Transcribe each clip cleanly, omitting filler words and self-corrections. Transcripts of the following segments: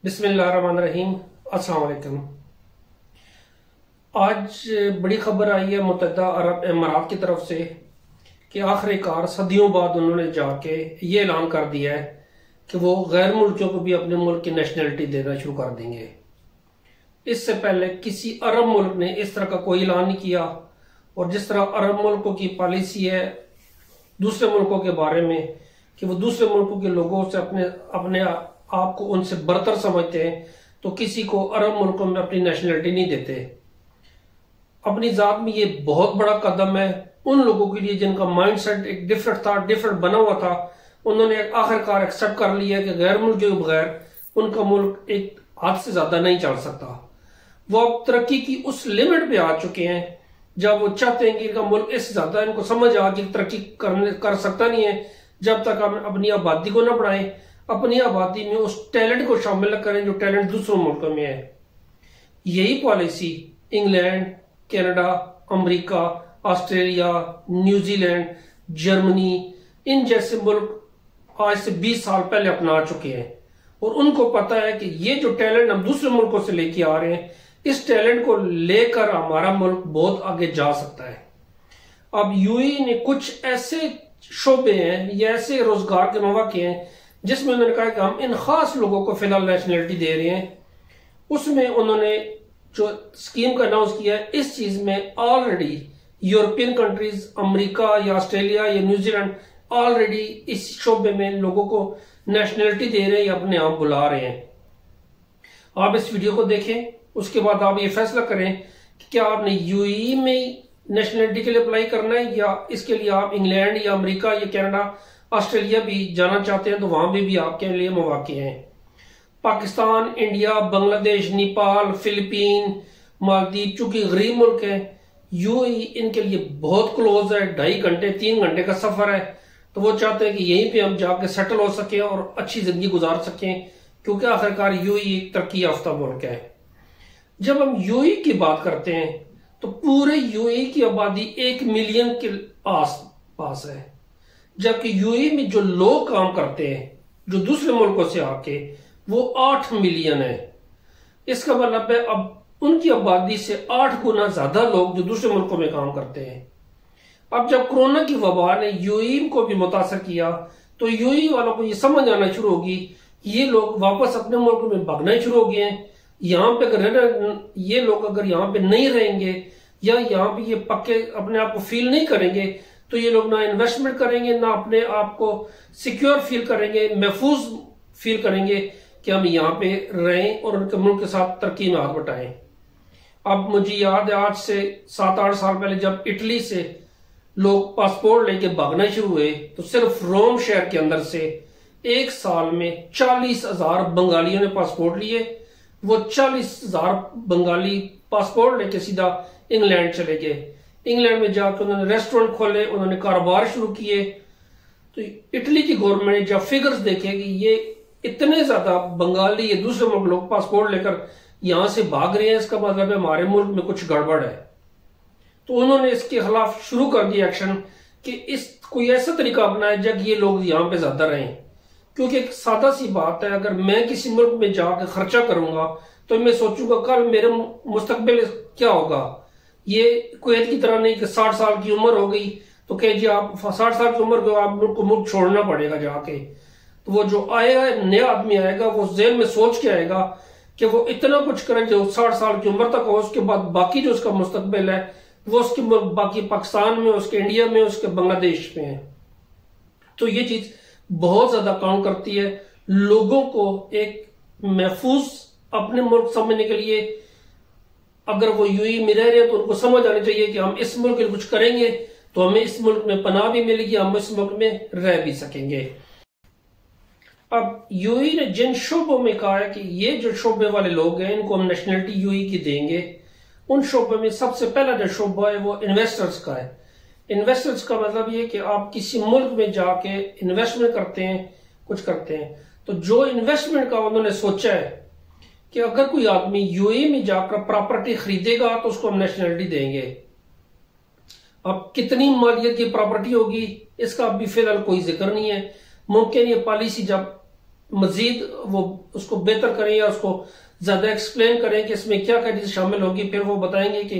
बिस्मिल्लाहिर्रहमानिर्रहीम। अस्सलाम वालेकुम। आज बड़ी खबर आई है मुत्तहिदा अरब अमारात की तरफ से कि आखिरकार सदियों बाद उन्होंने जाके ये ऐलान कर दिया है कि वो गैर मुल्कियों को भी अपने मुल्क की नेशनलिटी देना शुरू कर देंगे। इससे पहले किसी अरब मुल्क ने इस तरह का कोई ऐलान नहीं किया। और जिस तरह अरब मुल्कों की पॉलिसी है दूसरे मुल्कों के बारे में कि वो दूसरे मुल्कों के लोगों से अपने अपने आप को उनसे बरतर समझते हैं, तो किसी को अरब मुल्कों में अपनी नेशनलिटी नहीं देते। अपनी जात में ये बहुत बड़ा कदम है उन लोगों के लिए जिनका माइंडसेट एक डिफरेंट बना हुआ था। उन्होंने आखिरकार एक्सेप्ट कर लिया कि गैर मुल्कियों के बगैर उनका मुल्क एक हाथ से ज्यादा नहीं चल सकता। वो अब तरक्की की उस लिमिट पे आ चुके हैं जब वो चाहते हैं कि इनका मुल्क इससे ज्यादा इनको समझ आ कि तरक्की कर सकता नहीं है जब तक हम अपनी आबादी को ना बढ़ाएं, अपनी आबादी में उस टैलेंट को शामिल करें जो टैलेंट दूसरों मुल्कों में है। यही policy England, Canada, America, Australia, New Zealand, Germany in जैसे मुल्क आज से 20 साल पहले अपना चुके हैं। और उनको पता है कि ये जो टैलेंट हम दूसरे मुल्कों से लेके आ रहे हैं, इस टैलेंट को लेकर हमारा मुल्क बहुत आगे जा सकता है। अब यूएई ने कुछ ऐसे शोबे हैं या ऐसे रोजगार के मौके हैं जिसमें उन्होंने कहा कि हम इन खास लोगों को फिलहाल नेशनलिटी दे रहे हैं। उसमें उन्होंने जो स्कीम का अनाउंस किया है, इस चीज में ऑलरेडी यूरोपियन कंट्रीज, अमेरिका या ऑस्ट्रेलिया या न्यूजीलैंड ऑलरेडी इस शोबे में लोगों को नेशनलिटी दे रहे हैं या अपने आप बुला रहे हैं। आप इस वीडियो को देखें, उसके बाद आप ये फैसला करें कि क्या आपने यूएई में नेशनलिटी के लिए अप्लाई करना है या इसके लिए आप इंग्लैंड या अमेरिका या कनाडा, ऑस्ट्रेलिया भी जाना चाहते हैं, तो वहां भी आपके लिए मौके हैं। पाकिस्तान, इंडिया, बांग्लादेश, नेपाल, फिलीपीन, मालदीव चूंकि गरीब मुल्क है, यूएई इनके लिए बहुत क्लोज है, 2.5 घंटे 3 घंटे का सफर है। तो वो चाहते हैं कि यहीं पे हम जाके सेटल हो सके और अच्छी जिंदगी गुजार सकें, क्योंकि आखिरकार यूएई एक तरक्की याफ्ता मुल्क है। जब हम यूएई की बात करते हैं तो पूरे यूएई की आबादी 1 मिलियन के आस पास है, जबकि यूएई में जो लोग काम करते हैं जो दूसरे मुल्कों से आके वो 8 मिलियन है। इसका मतलब है अब उनकी आबादी से 8 गुना ज्यादा लोग जो दूसरे मुल्कों में काम करते हैं। अब जब कोरोना की वबा ने यूएई को भी मुतासर किया तो यूएई वालों को ये समझ आना शुरू होगी ये लोग वापस अपने मुल्क में भागना शुरू हो गए हैं। यहाँ पे अगर ये लोग अगर यहाँ पे नहीं रहेंगे या यहाँ पे ये पक्के अपने आप को फील नहीं करेंगे तो ये लोग ना इन्वेस्टमेंट करेंगे, ना अपने आप को सिक्योर फील करेंगे, महफूज फील करेंगे कि हम यहाँ पे रहें और उनके मुल्क के साथ तरक्की में हाथ बटाएं। अब मुझे याद है आज से 7-8 साल पहले जब इटली से लोग पासपोर्ट लेके भागना शुरू हुए तो सिर्फ रोम शहर के अंदर से एक साल में 40,000 बंगालियों ने पासपोर्ट लिए। वो 40,000 बंगाली पासपोर्ट लेके सीधा इंग्लैंड चले गए। इंग्लैंड में जाकर उन्होंने रेस्टोरेंट खोले, उन्होंने कारोबार शुरू किए। तो इटली की गवर्नमेंट ने जब फिगर्स देखे कि ये इतने ज्यादा बंगाली या दूसरे मुल्क लोग पासपोर्ट लेकर यहां से भाग रहे हैं, इसका मतलब है हमारे मुल्क में कुछ गड़बड़ है। तो उन्होंने इसके खिलाफ शुरू कर दिया एक्शन कि इस कोई ऐसा तरीका अपनाया जब ये लोग यहाँ पे ज्यादा रहें। क्योंकि एक सादा सी बात है, अगर मैं किसी मुल्क में जाकर खर्चा करूंगा तो मैं सोचूंगा कल मेरे मुस्तकबिल क्या होगा। ये कुवैत की तरह नहीं कि 60 साल की उम्र हो गई तो कह जी आप 60 साल की उम्र को आप मुल्क को मुल्क छोड़ना पड़ेगा जाके। तो वो जो आएगा नया आदमी आएगा वो जेल में सोच के आएगा कि वो इतना कुछ करे जो 60 साल की उम्र तक हो, उसके बाद बाकी जो उसका मुस्तकबिल है वो उसके बाकी पाकिस्तान में, उसके इंडिया में, उसके बांग्लादेश में है। तो ये चीज बहुत ज्यादा काउंट करती है। लोगों को एक महफूज अपने मुल्क समझने के लिए अगर वो यूएई में रह रहे हैं तो उनको समझ आनी चाहिए कि हम इस मुल्क के लिए कुछ करेंगे तो हमें इस मुल्क में पनाह भी मिलेगी, हम इस मुल्क में रह भी सकेंगे। अब यूएई ने जिन शोबों में कहा है कि ये जो शोबे वाले लोग हैं इनको हम नेशनलिटी यूएई की देंगे, उन शोबों में सबसे पहला जो शोबा है वो इन्वेस्टर्स का है। इन्वेस्टर्स का मतलब ये कि आप किसी मुल्क में जाके इन्वेस्टमेंट करते हैं, कुछ करते हैं। तो जो इन्वेस्टमेंट का उन्होंने सोचा है कि अगर कोई आदमी यूएई में जाकर प्रॉपर्टी खरीदेगा तो उसको हम नेशनलिटी देंगे। अब कितनी मालियत की प्रॉपर्टी होगी इसका अभी फिलहाल कोई जिक्र नहीं है। मुमकिन ये पॉलिसी जब मजीद वो उसको बेहतर करें या उसको ज्यादा एक्सप्लेन करें कि इसमें क्या क्या चीज शामिल होगी, फिर वो बताएंगे कि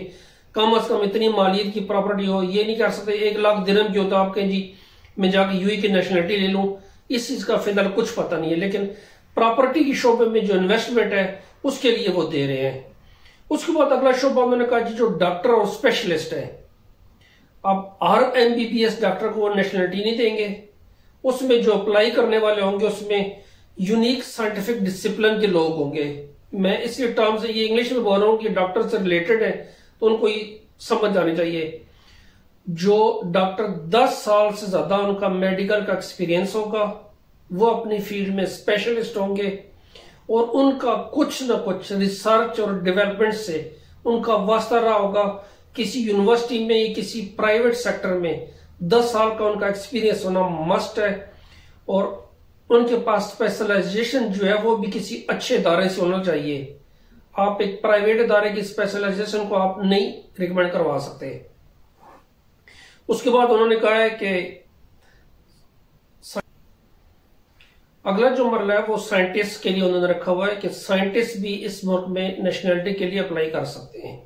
कम अज कम इतनी मालियत की प्रॉपर्टी हो। ये नहीं कर सकते 1 लाख दिरहम की हो तो आप कहें जी मैं जाके यूएई की नेशनलिटी ले लूं, इस चीज का फिलहाल कुछ पता नहीं है। लेकिन प्रॉपर्टी की शोबे में जो इन्वेस्टमेंट है उसके लिए वो दे रहे हैं। उसके बाद अगला शोबा उन्होंने कहा जी जो डॉक्टर और स्पेशलिस्ट है, अब हर एमबीबीएस डॉक्टर को वो नेशनलिटी नहीं देंगे, उसमें जो अप्लाई करने वाले होंगे उसमें यूनिक साइंटिफिक डिसिप्लिन के लोग होंगे। मैं इसलिए टर्म से ये इंग्लिश में बोल रहा हूं कि डॉक्टर से रिलेटेड है तो उनको ये समझ आनी चाहिए। जो डॉक्टर 10 साल से ज्यादा उनका मेडिकल का एक्सपीरियंस होगा, वो अपनी फील्ड में स्पेशलिस्ट होंगे और उनका कुछ ना कुछ रिसर्च और डेवलपमेंट से उनका वास्ता रहा होगा। किसी यूनिवर्सिटी में या किसी प्राइवेट सेक्टर में 10 साल का उनका एक्सपीरियंस होना मस्ट है और उनके पास स्पेशलाइजेशन जो है वो भी किसी अच्छे इदारे से होना चाहिए। आप एक प्राइवेट इदारे की स्पेशलाइजेशन को आप नहीं रिकमेंड करवा सकते। उसके बाद उन्होंने कहा है कि अगला जो मरला है वो साइंटिस्ट के लिए उन्होंने रखा हुआ है कि साइंटिस्ट भी इस मुल्क में नेशनलिटी के लिए अप्लाई कर सकते हैं।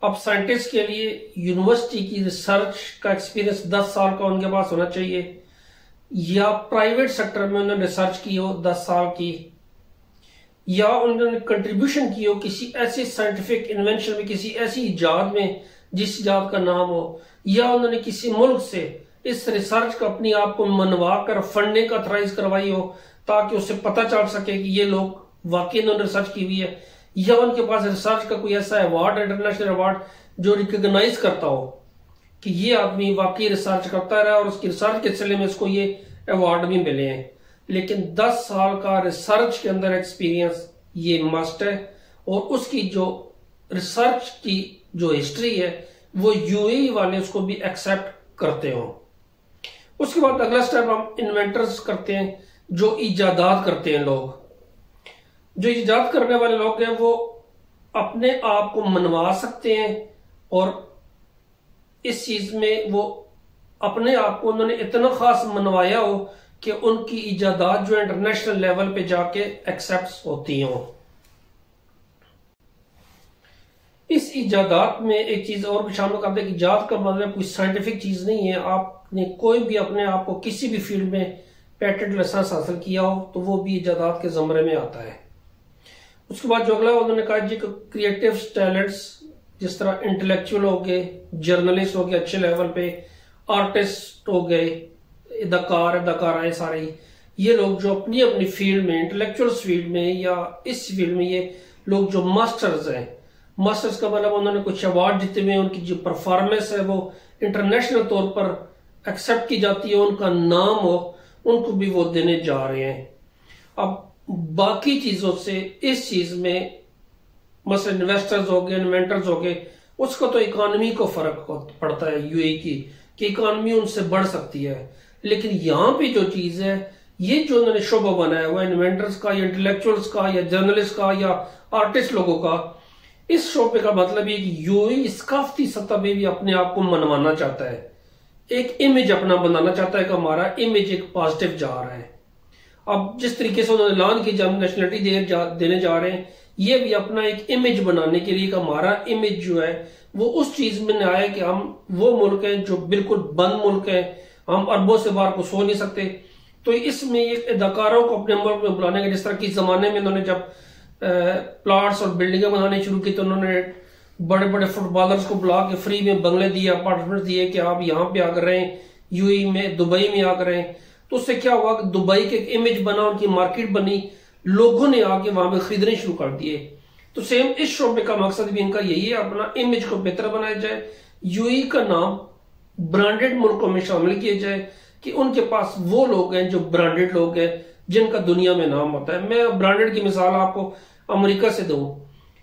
अब साइंटिस्ट के लिए यूनिवर्सिटी की रिसर्च का एक्सपीरियंस 10 साल का उनके पास होना चाहिए या प्राइवेट सेक्टर में उन्होंने रिसर्च की हो 10 साल की, या उन्होंने कंट्रीब्यूशन की हो किसी ऐसे साइंटिफिक इन्वेंशन में, किसी ऐसी इजाद में जिस इजाद का नाम हो, या उन्होंने किसी मुल्क से इस रिसर्च का अपनी आप को मनवा कर फंडिंग अथराइज करवाई हो ताकि उससे पता चल सके कि ये लोग वाकई उन्होंने रिसर्च की हुई है, या उनके पास रिसर्च का कोई ऐसा अवार्ड, इंटरनेशनल अवार्ड जो रिकॉग्नाइज करता हो कि ये आदमी वाकई रिसर्च करता रहा और उसकी रिसर्च के सिलसिले में इसको ये अवार्ड भी मिले हैं। लेकिन 10 साल का रिसर्च के अंदर एक्सपीरियंस ये मस्ट है और उसकी जो रिसर्च की जो हिस्ट्री है वो यूएई वाले उसको भी एक्सेप्ट करते हो। उसके बाद अगला स्टेप हम इन्वेंटर्स करते हैं, जो इजादात करते हैं। लोग जो इजाद करने वाले लोग हैं वो अपने आप को मनवा सकते हैं और इस चीज में वो अपने आप को उन्होंने इतना खास मनवाया हो कि उनकी इजादात जो इंटरनेशनल लेवल पे जाके एक्सेप्ट होती हो। इस इजादात में एक चीज और भी शामिल करते हैं कि इजाद का मतलब कोई साइंटिफिक चीज नहीं है। आपने कोई भी अपने आप को किसी भी फील्ड में पेटेंट लाइसेंस हासिल किया हो तो वो भी इजादात के जमरे में आता है। उसके बाद जो अगला उन्होंने कहा जी क्रिएटिव टैलेंट्स, जिस तरह इंटेलेक्चुअल हो गए, जर्नलिस्ट हो गए अच्छे लेवल पे, आर्टिस्ट हो गए, अदाकाराएं सारे, ये लोग जो अपनी अपनी फील्ड में, इंटेलेक्चुअल फील्ड में या इस फील्ड में, ये लोग जो मास्टर्स हैं, मास्टर्स का मतलब उन्होंने कुछ अवार्ड जीते हुए, उनकी जो परफॉर्मेंस है वो इंटरनेशनल तौर पर एक्सेप्ट की जाती है, उनका नाम हो, उनको भी वो देने जा रहे हैं। अब बाकी चीजों से इस चीज में मसलन इन्वेस्टर्स हो गए, इन्वेंटर्स हो गए, उसका तो इकोनॉमी को फर्क पड़ता है यूएई की कि इकोनॉमी उनसे बढ़ सकती है। लेकिन यहां पे जो चीज है, ये जो उन्होंने शोबा बनाया हुआ है इन्वेंटर्स का या इंटेलेक्चुअल्स का या जर्नलिस्ट का या आर्टिस्ट लोगों का, इस शोबे का मतलब ये कि यूएई सकाफती सतह पे भी अपने आप को मनवाना चाहता है, एक इमेज अपना बनाना चाहता है कि हमारा इमेज एक पॉजिटिव जा रहा है। अब जिस तरीके से उन्होंने ऐलान की जब नेशनलिटी देने जा रहे हैं, ये भी अपना एक इमेज बनाने के लिए कि हमारा इमेज जो है वो उस चीज में आया कि हम वो मुल्क हैं जो बिल्कुल बंद मुल्क है, हम अरबों से बाहर को सो नहीं सकते। तो इसमें एक अदाकारों को अपने मुल्क में बुलाने का, जिस तरह की जमाने में उन्होंने जब प्लॉट्स और बिल्डिंगें बनानी शुरू की तो उन्होंने बड़े बड़े फुटबॉलर्स को बुला के फ्री में बंगले दिए, अपार्टमेंट दिए कि आप यहाँ पे आकर रहें, यूएई में, दुबई में आकर रहें। तो उससे क्या हुआ कि दुबई के एक इमेज बना, उनकी मार्केट बनी, लोगों ने आके वहां पे खरीदने शुरू कर दिए। तो सेम इस शोबे का मकसद भी इनका यही है, अपना इमेज को बेहतर बनाया जाए, यूएई का नाम ब्रांडेड मुल्कों में शामिल किया जाए कि उनके पास वो लोग हैं जो ब्रांडेड लोग हैं जिनका दुनिया में नाम होता है। मैं ब्रांडेड की मिसाल आपको अमेरिका से दूं।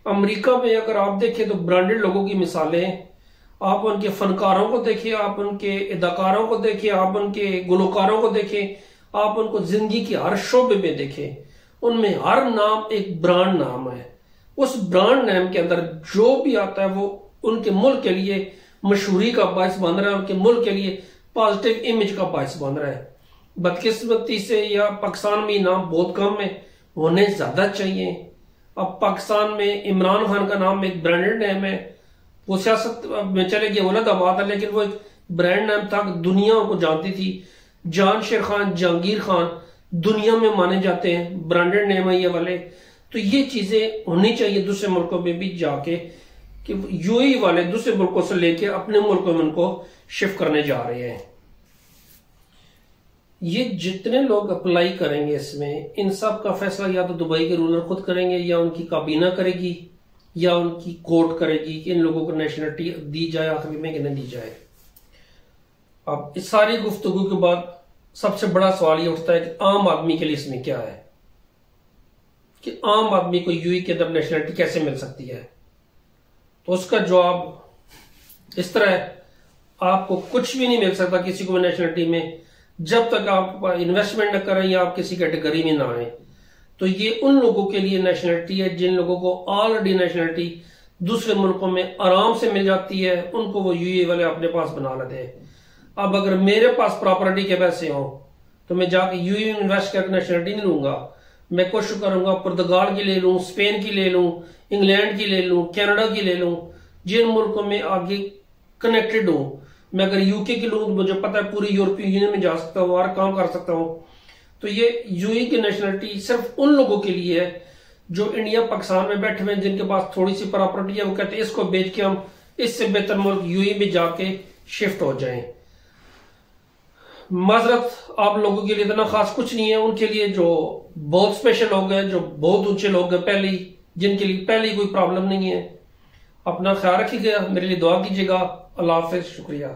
अमेरिका में अगर आप देखें तो ब्रांडेड लोगों की मिसालें, आप उनके फनकारों को देखिए, आप उनके अदाकारों को देखिए, आप उनके गुलकारों को देखें, आप उनको जिंदगी के हर शोबे में देखें, उनमें हर नाम एक ब्रांड नाम है। उस ब्रांड नेम के अंदर जो भी आता है वो उनके मुल्क के लिए मशहूरी का बायस बन रहा है, उनके मुल्क के लिए पॉजिटिव इमेज का बायस बन रहा है। बदकिस्मती से या पाकिस्तान में नाम बहुत कम है, होने ज्यादा चाहिए। अब पाकिस्तान में इमरान खान का नाम एक ब्रांडेड नेम है, वो सियासत में चले गए, गलत बात है, लेकिन वो एक ब्रांड नेम था, दुनिया को जानती थी। जान शेर खान, जहांगीर खान दुनिया में माने जाते हैं, ब्रांडेड नेम है ये वाले। तो ये चीजें होनी चाहिए दूसरे मुल्कों में भी जाके, कि यूएई वाले दूसरे मुल्कों से लेके अपने मुल्कों में उनको शिफ्ट करने जा रहे हैं। ये जितने लोग अप्लाई करेंगे इसमें, इन सब का फैसला या तो दुबई के रूलर खुद करेंगे, या उनकी काबीना करेगी, या उनकी कोर्ट करेगी कि इन लोगों को नेशनलिटी दी जाए आखिरी में कि नहीं दी जाए। अब इस सारी गुफ्तगू के बाद सबसे बड़ा सवाल ये उठता है कि आम आदमी के लिए इसमें क्या है, कि आम आदमी को यूएई के अंदर नेशनलिटी कैसे मिल सकती है। तो उसका जवाब इस तरह है, आपको कुछ भी नहीं मिल सकता किसी को नेशनलिटी में जब तक आप इन्वेस्टमेंट न करें या आप किसी कैटेगरी में ना आए। तो ये उन लोगों के लिए नेशनलिटी है जिन लोगों को ऑलरेडी नेशनलिटी दूसरे मुल्कों में आराम से मिल जाती है, उनको वो यूएई वाले अपने पास बना लेते हैं। अब अगर मेरे पास प्रॉपर्टी के पैसे हो तो मैं जाके यूएई में इन्वेस्ट करके नेशनलिटी नहीं लूंगा, मैं कोशिश करूंगा पुर्तगाल की ले लूं, स्पेन की ले लूं, इंग्लैंड की ले लूं, कनाडा की ले लूं, जिन मुल्कों में आगे कनेक्टेड हूं। मैं अगर यूके की लूं तो मुझे पता है पूरी यूरोपीय यूनियन में जा सकता हूं, हर काम कर सकता हूं। तो ये यूएई की नेशनलिटी सिर्फ उन लोगों के लिए है जो इंडिया पाकिस्तान में बैठे हुए हैं, जिनके पास थोड़ी सी प्रॉपर्टी है, वो कहते हैं इसको बेच के हम इससे बेहतर मुल्क यूएई में जाके शिफ्ट हो जाएं। माजरत आप लोगों के लिए इतना खास कुछ नहीं है, उनके लिए जो बहुत स्पेशल लोग हैं, जो बहुत ऊंचे लोग हैं पहले, जिनके लिए पहले कोई प्रॉब्लम नहीं है। अपना ख्याल रखिएगा, मेरे लिए दुआ कीजिएगा। अल्लाह हाफिज, शुक्रिया।